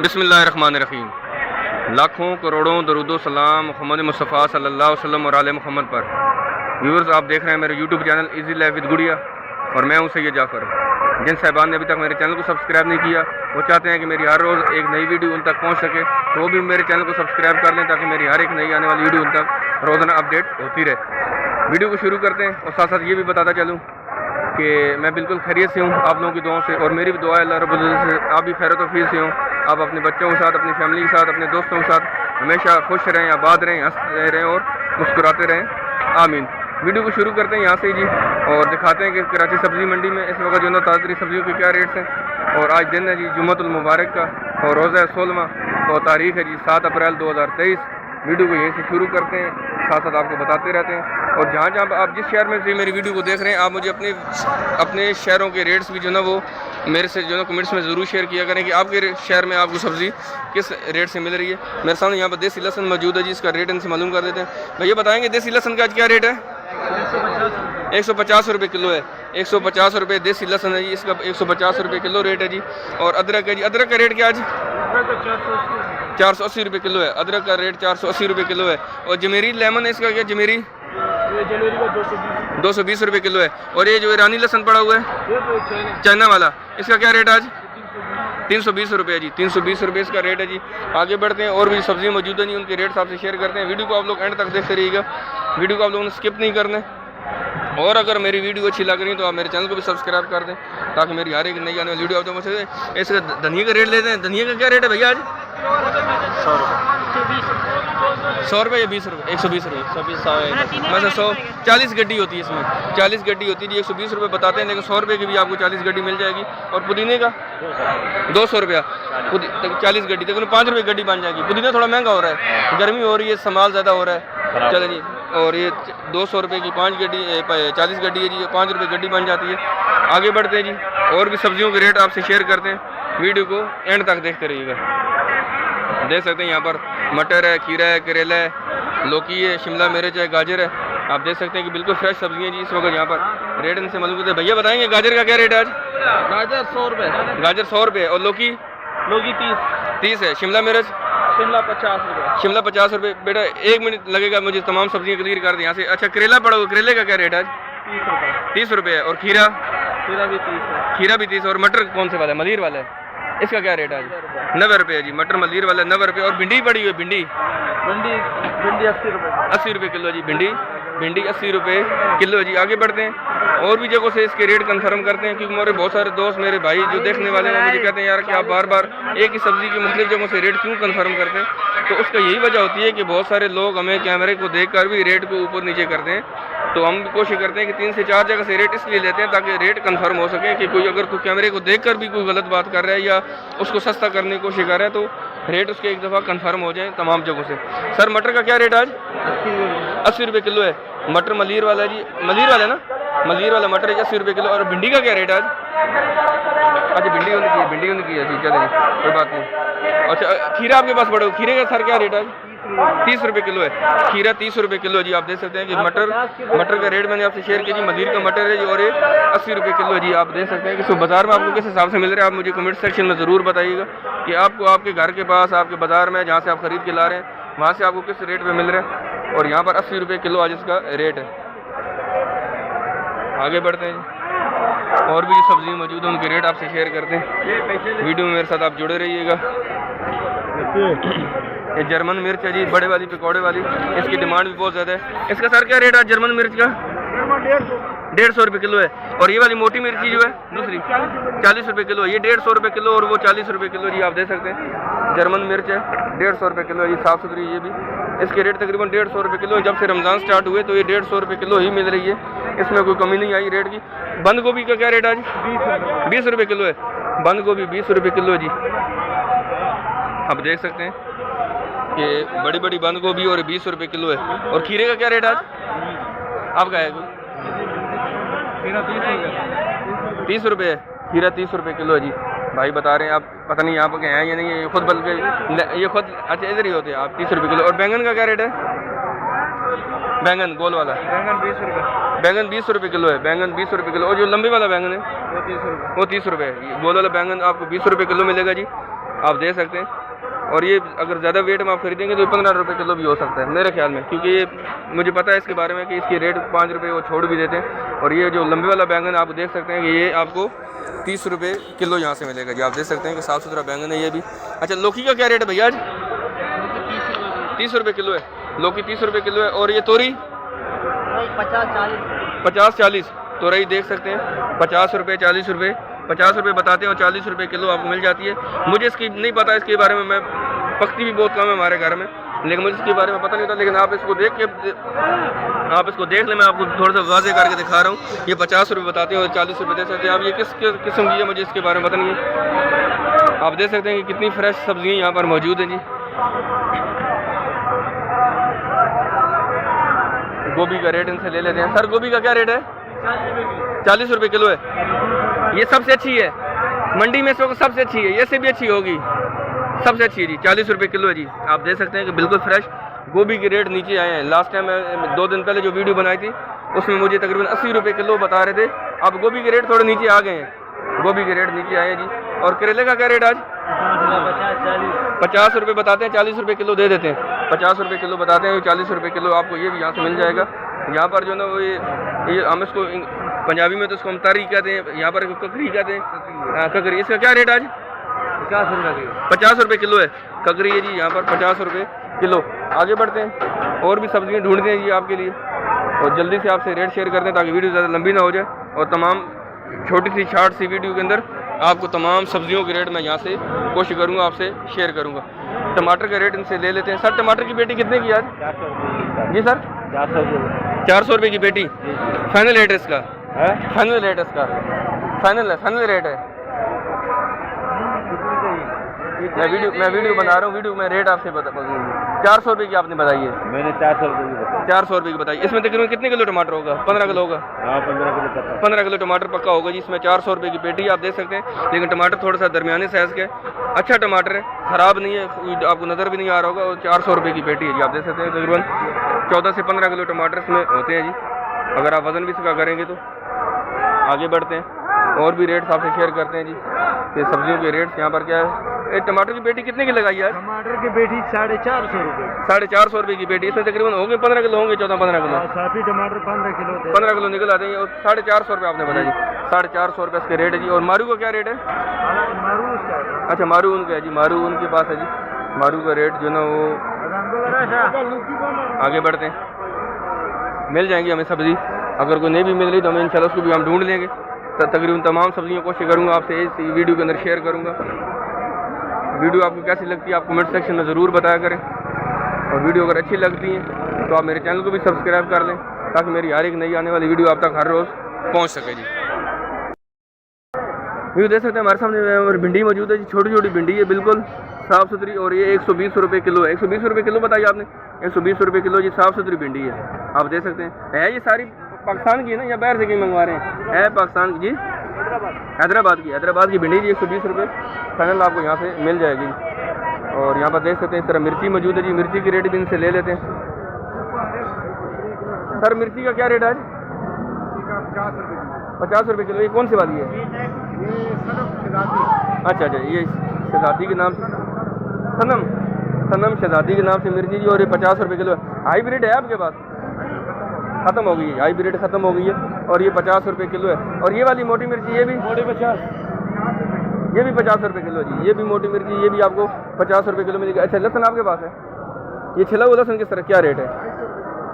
बिस्मिल्लाहिर्रहमानिर्रहीम। लाखों करोड़ों दरूदो सलाम मोहम्मद मुस्तफ़ा सल्लल्लाहु अलैहि वसल्लम और आले मोहम्मद पर। व्यूअर्स, आप देख रहे हैं मेरे YouTube channel easy life with गुड़िया और मैं हूं सैयद जाफ़र। जिन साहिबान ने अभी तक मेरे चैनल को सब्सक्राइब नहीं किया, वो चाहते हैं कि मेरी हर रोज़ एक नई वीडियो उन तक पहुंच सके, तो वो भी मेरे चैनल को सब्सक्राइब कर लें ताकि मेरी हर एक नई आने वाली वीडियो उन तक रोज़ाना अपडेट होती रहे। वीडियो को शुरू करते हैं और साथ साथ ये भी बताता चलूँ कि मैं बिल्कुल खैरियत से हूँ आप लोगों की दुआओं से, और मेरी भी दुआ है अल्लाह रब्बुल इज़्ज़त से आप भी खैर तौफीक से हों। आप अपने बच्चों के साथ, अपनी फैमिली के साथ, अपने दोस्तों के साथ हमेशा खुश रहें, आबाद रहें, हंसते रहें और मुस्कुराते रहें, आमीन। वीडियो को शुरू करते हैं यहाँ से जी, और दिखाते हैं कि कराची सब्ज़ी मंडी में इस वक्त जो है ताज़ा सब्जियों के क्या रेट्स हैं। और आज दिन है जी जुम्मतुल मुबारक का और रोज़ा 16वां और तारीख़ है जी 7 अप्रैल 2023। वीडियो को यहीं से शुरू करते हैं, साथ साथ आपको बताते रहते हैं। और जहाँ जहाँ आप जिस शहर में से मेरी वीडियो को देख रहे हैं, आप मुझे अपने शहरों के रेट्स भी जो ना वो मेरे से जो ना कमेंट्स में ज़रूर शेयर किया करें कि आपके शहर में आपको सब्ज़ी किस रेट से मिल रही है। मेरे सामने यहाँ पर देसी लहसुन मौजूद है जी, इसका रेट इनसे मालूम कर देते हैं। भैया बताएँगे देसी लहसुन का आज क्या रेट है? 150 रुपये किलो है। 150 रुपये देसी लहसुन है जी, इसका 150 रुपये किलो रेट है जी। और अदरक है जी, अदरक का रेट क्या है जी? 480 रुपये किलो है। अदरक का रेट 480 रुपये किलो है। और जमेरी लेमन है, इसका क्या जमेरी? 220 रुपये किलो है। और ये जो ईरानी लहसुन पड़ा हुआ है चाइना वाला, इसका क्या रेट आज? 320 रुपये जी। 320 रुपये इसका रेट है जी। आगे बढ़ते हैं, और भी सब्ज़ी मौजूद है जी, उनके रेट्स आपसे शेयर करते हैं। वीडियो को आप लोग एंड तक देखते रहिएगा, वीडियो को आप लोगों ने स्किप नहीं करना। और अगर मेरी वीडियो अच्छी लग रही है तो आप मेरे चैनल को भी सब्सक्राइब कर दें ताकि मेरी हर एक नई आने वाली वीडियो आप तक पहुंचे। इसका धनिया का रेट लेते हैं। धनिया का क्या रेट है भैया आज? 100 रुपये या 20 रुपये? 120 रुपये। मतलब 140 गड्डी होती है इसमें, 40 गड्डी होती है जी। 120 रुपये बताते हैं, लेकिन 100 रुपये की भी आपको 40 गड्डी मिल जाएगी। और पुदीने का 200 रुपया 40 गड्डी, तक 5 रुपये गड्डी बन जाएगी। पुदीना थोड़ा महंगा हो रहा है, गर्मी हो रही है, संभाल ज़्यादा हो रहा है। चलो जी, और ये 200 रुपये की 5 गड्डी 40 गड्डी है जी, 5 रुपये गड्डी बन जाती है। आगे बढ़ते हैं जी, और भी सब्जियों के रेट आपसे शेयर करते हैं। वीडियो को एंड तक देखते रहिएगा। देख सकते हैं यहाँ पर मटर है, खीरा है, करेला है, लौकी है, शिमला मिर्च है, गाजर है। आप देख सकते हैं कि बिल्कुल फ्रेश सब्जियाँ जी इस वक्त यहाँ पर। रेट इनसे मालूम करते हैं। भैया बताएंगे गाजर का क्या रेट है आज? गाजर 100 रुपये। गाजर 100 रुपये। और लौकी? 30 है। शिमला मिर्च? 50 रुपये। शिमला 50 रुपये। बेटा 1 मिनट लगेगा मुझे तमाम सब्जियाँ क्लियर कर दें यहाँ से। अच्छा, करेला पड़ा हुआ, करेले का क्या रेट है आज? 30 रुपये है। और खीरा? खीरा भी 30 है। खीरा भी 30। और मटर कौन से वाला है? मलिर वाला है, इसका क्या रेट है आज? 90 रुपये है जी। मटर मलिर वाला 90 रुपये। और भिंडी पड़ी हुई है? भिंडी 80 रुपये। 80 रुपये किलो जी। भिंडी 80 रुपये किलो है जी। आगे बढ़ते हैं, और भी जगहों से इसके रेट कंफर्म करते हैं, क्योंकि मेरे बहुत सारे दोस्त, मेरे भाई जो देखने वाले हैं, मुझे कहते हैं यार कि आप बार बार एक ही सब्ज़ी की मुख्तलिफ जगहों से रेट क्यों कंफर्म करते हैं। तो उसका यही वजह होती है कि बहुत सारे लोग हमें कैमरे को देखकर भी रेट को ऊपर नीचे करते हैं। तो हम कोशिश करते हैं कि 3 से 4 जगह से रेट इसलिए लेते हैं ताकि रेट कंफर्म हो सके कि कोई अगर कोई कैमरे को देखकर भी कोई गलत बात कर रहा है या उसको सस्ता करने की कोशिश कर रहा है तो रेट उसके एक दफ़ा कंफर्म हो जाए तमाम जगहों से। सर मटर का क्या रेट आज? 80 रुपये किलो है। मटर मलिर वाला जी, मलिर वाला ना, मलिर वाला मटर 80 रुपये किलो। और भिंडी का क्या रेट आज? अच्छा, भिंडी होने की है जी, चलिए कोई बात नहीं। अच्छा, खीरा आपके पास पड़ा हो, खीरे का सर क्या रेट आज? 30 रुपये किलो है। खीरा 30 रुपये किलो है जी। आप देख सकते हैं कि मटर का रेट मैंने आपसे शेयर किया जी। मलिर का मटर है जी, और ये 80 रुपये किलो है जी। आप देख सकते हैं कि बाज़ार में आपको किस हिसाब से मिल रहा है, आप मुझे कमेंट सेक्शन में ज़रूर बताइएगा कि आपको आपके घर के पास, आपके बाज़ार में जहाँ से आप ख़रीद के ला रहे हैं, वहाँ से आपको किस रेट पे मिल रहा है। और यहाँ पर 80 रुपये किलो आज इसका रेट है। आगे बढ़ते हैं जी, और भी जो सब्ज़ी मौजूद है उनके रेट आपसे शेयर करते हैं। वीडियो में मेरे साथ आप जुड़े रहिएगा। ये जर्मन मिर्च है जी, बड़े वाली पकौड़े वाली, इसकी डिमांड भी बहुत ज़्यादा है। इसका सर क्या रेट है जर्मन मिर्च का? 150 रुपये किलो है। और ये वाली मोटी मिर्ची जो है दूसरी 40 रुपये किलो है। ये 150 रुपये किलो और वो 40 रुपये किलो जी। आप देख सकते हैं जर्मन मिर्च है 150 रुपये किलो है। ये साफ़ सुथरी, ये भी इसके रेट तकरीबन 150 रुपये किलो है। जब से रमज़ान स्टार्ट हुए तो ये 150 रुपये किलो ही मिल रही है, इसमें कोई कमी नहीं आई रेट की। बंद गोभी का क्या रेट है आज? 20 रुपये किलो है। बंद गोभी 20 रुपये किलो है जी। आप देख सकते हैं कि बड़ी बड़ी बंद गोभी और 20 रुपये किलो है। और खीरे का क्या रेट आज आपका है? 30 रुपये है। खीरा 30 रुपये किलो है जी। भाई बता रहे हैं, आप पता नहीं यहाँ पर हैं या नहीं, ये खुद बल्कि ये खुद अच्छा इधर ही होते हैं आप। 30 रुपये किलो। और बैंगन का क्या रेट है? बैंगन गोल वाला बैंगन 20 रुपये। बैंगन 20 रुपये किलो है। बैंगन 20 रुपये किलो। और जो लंबे वाला बैंगन है वो 30 रुपये। वो 30 रुपये। गोल वाला बैंगन आपको 20 रुपये किलो मिलेगा जी। आप दे सकते हैं। और ये अगर ज़्यादा वेट में आप खरीदेंगे तो 15 रुपये किलो भी हो सकता है मेरे ख्याल में, क्योंकि ये मुझे पता है इसके बारे में कि इसकी रेट 5 रुपये वो छोड़ भी देते हैं। और ये जो लंबे वाला बैंगन आप देख सकते हैं कि ये आपको 30 रुपये किलो यहाँ से मिलेगा जी। आप देख सकते हैं कि साफ़ सुथरा बैंगन है ये भी। अच्छा, लौकी का क्या रेट है भैया आज? 30 रुपये किलो है लौकी, 30 रुपये किलो है। और ये तोरी 50-40, तोरई देख सकते हैं 50 रुपये 40 रुपये 50 रुपये बताते हैं और 40 रुपये किलो आपको मिल जाती है। मुझे इसकी नहीं पता, इसके बारे में मैं पकती भी बहुत कम है हमारे घर में, लेकिन मुझे इसके बारे में पता नहीं था। लेकिन आप इसको देख लें, मैं आपको थोड़ा सा वाज़ेह करके दिखा रहा हूँ। ये 50 रुपये बताते हैं और 40 रुपये दे सकते हैं आप। ये किस किस्म की है मुझे इसके बारे में पता नहीं है। आप देख सकते हैं कि कितनी फ्रेश सब्जियाँ यहाँ पर मौजूद हैं जी। गोभी का रेट इनसे ले लेते हैं। सर गोभी का क्या रेट है? 40 रुपये किलो है। ये सबसे अच्छी है मंडी में, सबसे अच्छी है, ये से भी अच्छी होगी, सबसे अच्छी है जी। 40 रुपये किलो है जी। आप देख सकते हैं कि बिल्कुल फ्रेश गोभी के रेट नीचे आए हैं। लास्ट टाइम मैं 2 दिन पहले जो वीडियो बनाई थी उसमें मुझे तकरीबन 80 रुपये किलो बता रहे थे। अब गोभी के रेट थोड़े नीचे आ गए हैं, गोभी के रेट नीचे आए हैं जी। और करेले का क्या रेट आज? 50 रुपये बताते हैं, 40 रुपये किलो दे देते हैं। 50 रुपये किलो बताते हैं, 40 रुपये किलो आपको ये भी यहाँ से मिल जाएगा। यहाँ पर जो ना वो ये हम इसको पंजाबी में तो इसको हम तारी कहते हैं, यहाँ पर ककरी कहते हैं। ककरी, इसका क्या रेट आज? 50 रुपये किलो है ककरी है जी यहाँ पर, 50 रुपये किलो। आगे बढ़ते हैं और भी सब्जियाँ ढूंढते हैं जी आपके लिए, और जल्दी से आपसे रेट शेयर करते हैं ताकि वीडियो ज़्यादा लंबी ना हो जाए। और तमाम छोटी सी शॉर्ट सी वीडियो के अंदर आपको तमाम सब्जियों के रेट मैं यहाँ से कोशिश करूँगा आपसे शेयर करूँगा। टमाटर का रेट इनसे ले लेते हैं। सर टमाटर की पेटी कितने की आज? 400 जी सर 400 रुपये की पेटी। फाइनल रेट है इसका? फाइनल रेट है इसका? फाइनल रेट है। मैं वीडियो बना रहा हूँ, वीडियो में रेट आपसे बता 400 रुपये की आपने बताई है। मैंने 400 रुपये की बताई। 400 रुपये की बताई। इसमें तकरीबन कितने किलो टमाटर होगा? 15 किलो होगा। हाँ 15 किलो पक्का। 15 किलो टमाटर पक्का होगा जी। इसमें 400 रुपये की पेटी आप देख सकते हैं। लेकिन टमाटर थोड़ा सा दरमियाने साइज़ का है, अच्छा टमाटर है, ख़राब नहीं है, आपको नज़र भी नहीं आ रहा होगा। और 400 रुपये की पेटी है जी। आप देख सकते हैं तकरीबन 14 से 15 किलो टमाटर इसमें होते हैं जी, अगर आप वज़न भी इसका करेंगे तो। आगे बढ़ते हैं और भी रेट्स आपसे शेयर करते हैं जी कि सब्जियों के रेट्स यहाँ पर क्या है। टमाटर की पेटी कितने की लगाई है? टमाटर की पेटी 450 रुपये। 450 रुपये की पेटी। इसमें तकरीबन होंगे 15 किलो होंगे, 14-15 किलो। साफी टमाटर 15 किलो 15 किलो निकल आते हैं। और 450 रुपये आपने बताया जी। 450 रुपये इसके रेट है जी। और मारू का क्या रेट है? अच्छा मारू उनका है जी, मारू उनके पास है जी। मारू का रेट जो ना वो आगे बढ़ते हैं, मिल जाएंगी हमें सब्ज़ी। अगर कोई नहीं भी मिल रही तो हमें इंशाल्लाह उसको भी हम ढूंढ लेंगे। तकरीबन तमाम सब्जियों कोशिश करूँगा आपसे इस वीडियो के अंदर शेयर करूँगा। वीडियो आपको कैसी लगती है आप कमेंट सेक्शन में ज़रूर बताया करें। और वीडियो अगर अच्छी लगती है तो आप मेरे चैनल को भी सब्सक्राइब कर लें ताकि मेरी हर एक नई आने वाली वीडियो आप तक हर रोज़ पहुँच सके जी। वीडियो देख सकते हैं हमारे सामने भिंडी मौजूद है जी। छोटी छोटी भिंडी है, बिल्कुल साफ़ सुथरी। और ये 120 रुपये किलो है। 120 रुपये किलो बताइए आपने? 120 रुपये किलो जी, साफ़ सुथरी भिंडी है। आप देख सकते हैं। है ये सारी पाकिस्तान की है ना या बाहर से कहीं मंगवा रहे हैं? है पाकिस्तान की जी, हैदराबाद की भिंडी जी। 120 रुपये फाइनल आपको यहाँ से मिल जाएगी। और यहाँ पर देख सकते हैं इस तरह मिर्ची मौजूद है जी। मिर्ची की रेट भी इनसे ले लेते हैं। सर मिर्ची का क्या रेट है आज? 50 रुपये किलो। ये कौन सी वाली है? अच्छा, ये शहजादी के नाम से सनम शहजादी के नाम से मिर्ची जी। और ये 50 रुपये किलो है। हाइब्रिड है आपके पास? ख़त्म हो गई है, हाइब्रिड ख़त्म हो गई है। और ये 50 रुपये किलो है। और ये वाली मोटी मिर्ची ये भी 50, ये भी 50 रुपये किलो जी। ये भी मोटी मिर्ची, ये भी आपको 50 रुपये किलो मिलेगी। अच्छा लहसुन आपके पास है? ये छिला हुआ लहसुन किस तरह क्या रेट है?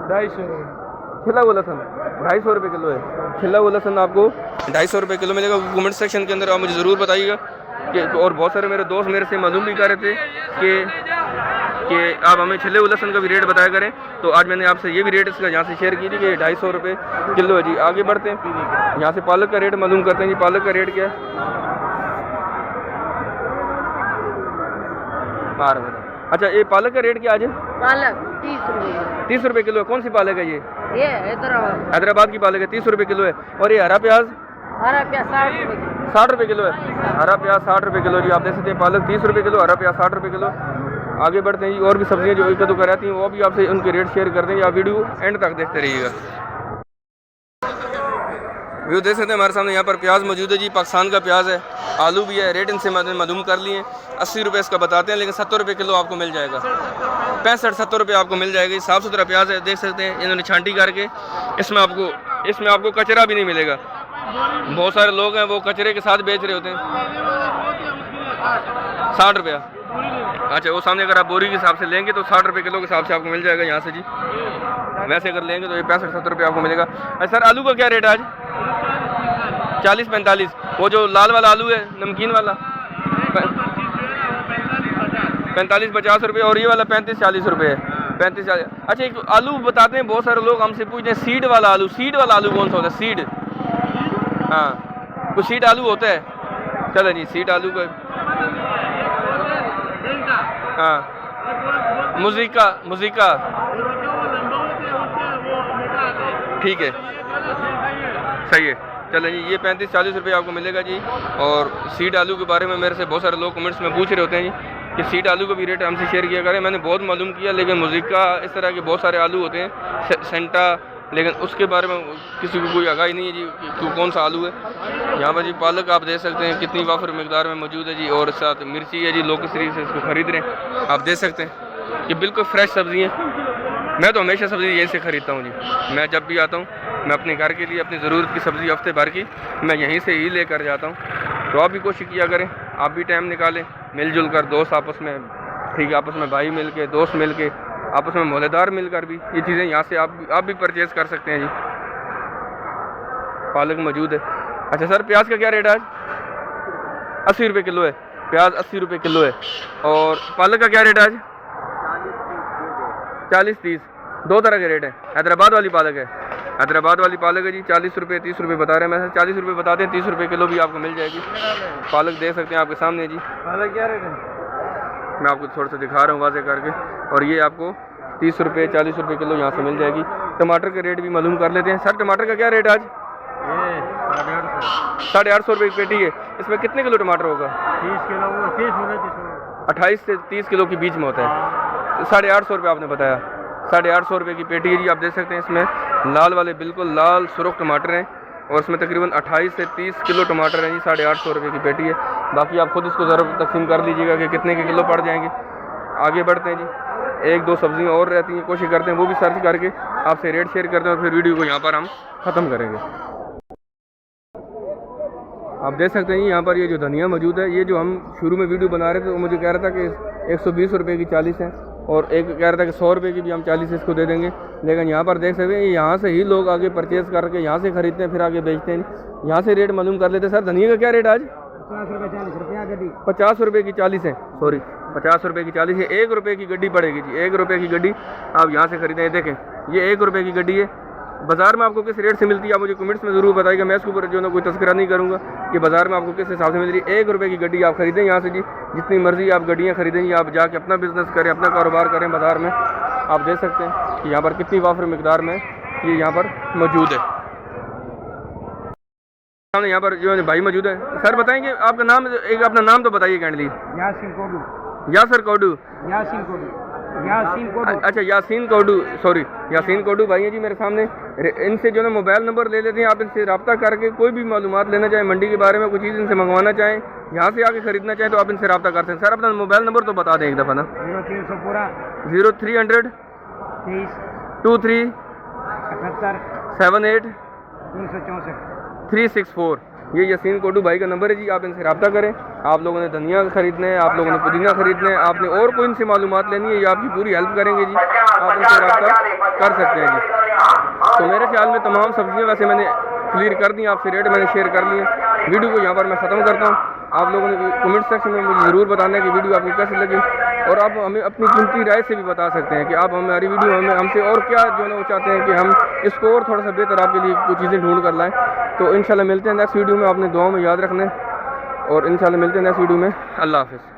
250। छिला हुआ लहसुन 250 रुपये किलो है। छिला हुआ लहसुन आपको 250 रुपये किलो मिलेगा। कमेंट सेक्शन के अंदर आप मुझे ज़रूर बताइएगा कि। और बहुत सारे मेरे दोस्त मेरे से मालूम भी कर रहे थे कि आप हमें छिले हुए लहसुन का भी रेट बताया करें। तो आज मैंने आपसे ये भी रेट इसका यहाँ से शेयर की थी कि 250 रुपये किलो है जी। आगे बढ़ते हैं, यहाँ से पालक का रेट मालूम करते हैं जी। पालक का रेट क्या है? अच्छा ये पालक का रेट क्या आज है? पालक 30 रुपये। 30 रुपये किलो है। कौन सी पालक है ये? हैदराबाद की पालक है, 30 रुपये किलो है। और ये हरा प्याज? 60 रुपये 60 रुपये किलो है। हरा प्याज 60 रुपये किलो जी। आप देख सकते हैं पालक 30 रुपये किलो, हरा प्याज 60 रुपये किलो। आगे बढ़ते हैं जी। और भी सब्जियां जो एक दो कराती हैं वो भी आपसे उनके रेट शेयर कर देंगे। आप वीडियो एंड तक देखते रहिएगा। व्यू देख सकते हैं हमारे सामने यहाँ पर प्याज मौजूद है जी, पाकिस्तान का प्याज है, आलू भी है। रेट इनसे मैंने मालूम कर लिए, 80 रुपये इसका बताते हैं, लेकिन 70 रुपये किलो आपको मिल जाएगा, 65-70 रुपये आपको मिल जाएगी। साफ़ सुथरा प्याज है, देख सकते हैं इन्होंने छांटी करके। इसमें आपको कचरा भी नहीं मिलेगा। बहुत सारे लोग हैं वो कचरे के साथ बेच रहे होते हैं। 60 रुपया, अच्छा वो सामने अगर आप बोरी के हिसाब से लेंगे तो 60 रुपये किलो के हिसाब से आपको मिल जाएगा यहाँ से जी। वैसे अगर लेंगे तो ये 65-70 रुपये आपको मिलेगा। अच्छा सर, आलू का क्या रेट है आज? 40-45। वो जो लाल वाला आलू है, नमकीन वाला 45-50 रुपये, और ये वाला 35-40 रुपये है। 35-40। अच्छा एक आलू बताते हैं, बहुत सारे लोग हमसे पूछते हैं सीड वाला आलू कौन सा होता है? सीड, हाँ कुछ सीड आलू होता है। चलो जी, सीड आलू का, हाँ मुज़िका ठीक है, सही है। चलें जी, ये 35-40 रुपये आपको मिलेगा जी। और सीड आलू के बारे में मेरे से बहुत सारे लोग कमेंट्स में पूछ रहे होते हैं जी कि सीड आलू का भी रेट हमसे शेयर किया करें। मैंने बहुत मालूम किया, लेकिन मुज़िका इस तरह के बहुत सारे आलू होते हैं, सेंटा, लेकिन उसके बारे में किसी को कोई आगाही नहीं है जी कि कौन सा आलू है। यहाँ पर जी पालक आप देख सकते हैं कितनी वाफर मिकदार में मौजूद है जी, और साथ मिर्ची है जी, लोकसरी से इसको ख़रीद रहे हैं। आप देख सकते हैं ये बिल्कुल फ्रेश सब्ज़ी हैं। मैं तो हमेशा सब्ज़ी यहीं से ख़रीदता हूँ जी। मैं जब भी आता हूँ, मैं अपने घर के लिए अपनी ज़रूरत की सब्ज़ी हफ्ते भर की मैं यहीं से ही लेकर जाता हूँ। तो आप भी कोशिश किया करें, आप भी टाइम निकालें, मिलजुल कर, दोस्त आपस में, ठीक है, आपस में भाई मिल के, दोस्त मिल के, आपस में मोहल्लेदार मिलकर भी ये चीज़ें यहाँ से आप भी परचेज़ कर सकते हैं जी। पालक मौजूद है। अच्छा सर, प्याज का क्या रेट है आज? 80 रुपये किलो है प्याज, 80 रुपये किलो है। और पालक का क्या रेट है आज? 40-30, दो तरह के रेट है। हैदराबाद वाली पालक है, हैदराबाद वाली पालक है जी, 40 रुपये 30 रुपये बता रहे हैं। मैं 40 रुपये बताते हैं, 30 रुपये किलो भी आपको मिल जाएगी। पालक देख सकते हैं आपके सामने है जी। पालक क्या रेट है? मैं आपको थोड़ा सा दिखा रहा हूँ वाज़े करके। और ये आपको 30 रुपये 40 रुपये किलो यहाँ से मिल जाएगी। टमाटर के रेट भी मालूम कर लेते हैं। सर टमाटर का क्या रेट है आज? 850 रुपये की पेटी है। इसमें कितने किलो टमाटर होगा? 30 किलो, 28 से 30 किलो के बीच में होता है। 850 रुपये आपने बताया, 850 रुपये की पेटी है जी। आप देख सकते हैं इसमें लाल वाले बिल्कुल लाल सुरख टमाटर हैं, और इसमें तकरीबन 28 से 30 किलो टमाटर हैं जी। 850 रुपये की पेटी है। बाकी आप खुद इसको ज़रा तकसीम कर लीजिएगा कि कितने के किलो पड़ जाएंगे। आगे बढ़ते हैं जी, एक दो सब्जियां और रहती हैं, कोशिश करते हैं वो भी सर्च करके आपसे रेट शेयर करते हैं, और फिर वीडियो को यहाँ पर हम ख़त्म करेंगे। आप देख सकते हैं यहाँ पर ये जो धनिया मौजूद है, ये जो हम शुरू में वीडियो बना रहे थे वो मुझे कह रहा था कि 120 रुपये की 40 है, और एक कह रहा था कि 100 रुपये की भी हम 40 इसको दे देंगे। लेकिन यहाँ पर देख सकते हैं यहाँ से ही लोग आगे परचेज़ करके यहाँ से ख़रीदते हैं, फिर आगे बेचते हैं। यहाँ से रेट मालूम कर लेते हैं। सर धनिया का क्या रेट आज? 50 रुपये की 40 है, सॉरी 50 रुपये की 40 है। 1 रुपये की गड्डी पड़ेगी जी, 1 रुपये की गड्डी आप यहाँ से खरीदें। देखें ये 1 रुपये की गड्डी है। बाज़ार में आपको किस रेट से मिलती है आप मुझे कमेंट्स में ज़रूर बताइएगा। मैं इसके ऊपर जो ना कोई तस्करा नहीं करूँगा कि बाज़ार में आपको किस हिसाब से मिल रही है। 1 रुपये की गड्डी आप खरीदें यहाँ से जी, जितनी मर्ज़ी आप गड्डियाँ खरीदें जी। आप जाके अपना बिज़नेस करें, अपना कारोबार करें बाज़ार में। आप देख सकते हैं कि यहाँ पर कितनी वाफर मिकदार में ये यहाँ पर मौजूद है। सामने यहाँ पर जो भाई मौजूद है। सर बताएंगे आपका नाम, एक अपना नाम तो बताइए काइंडली। यासीन कोडू। यासर कोडू, यासीन कोडू, यासीन कोडू। अच्छा यासीन कोडू, सॉरी यासीन कोडू भाई हैं जी मेरे सामने। इनसे जो ना मोबाइल नंबर ले लेते हैं, आप इनसे रब्ता करके कोई भी मालूमात लेना चाहें, मंडी के बारे में कोई चीज़ इनसे मंगवाना चाहें, यहाँ से आके ख़रीदना चाहें तो आप इनसे रब्ता कर सकते हैं। सर अपना मोबाइल नंबर तो बता दें एक दफ़ा ना। 0300 पूरा 0300 23 78 78 364 364। ये यासीन कोडू भाई का नंबर है जी। आप इनसे रब्ता करें। आप लोगों ने धनिया खरीदना है, आप लोगों ने पुदीना खरीदना है, आपने और कोई इनसे मालूमात लेनी है, ये आपकी पूरी हेल्प करेंगे जी। आप इनसे रब्ता कर सकते हैं जी। तो मेरे ख्याल में तमाम सब्जियां वैसे मैंने क्लियर कर दी, आपसे रेट मैंने शेयर कर लिए। वीडियो को यहाँ पर मैं ख़त्म करता हूँ। आप लोगों ने कमेंट सेक्शन में मुझे ज़रूर बताना है कि वीडियो आपको कैसी लगी, और आप हमें अपनी कीमती राय से भी बता सकते हैं कि आप हमारी वीडियो हमसे और क्या जो है वो चाहते हैं कि हम इसको और थोड़ा सा बेहतर आपके लिए कुछ चीज़ें ढूंढ कर लाएँ। तो इंशाल्लाह मिलते हैं नेक्स्ट वीडियो में। आपने दुआ में याद रखना है, और इंशाल्लाह मिलते हैं नेक्स्ट वीडियो में। अल्लाह हाफ़िज़।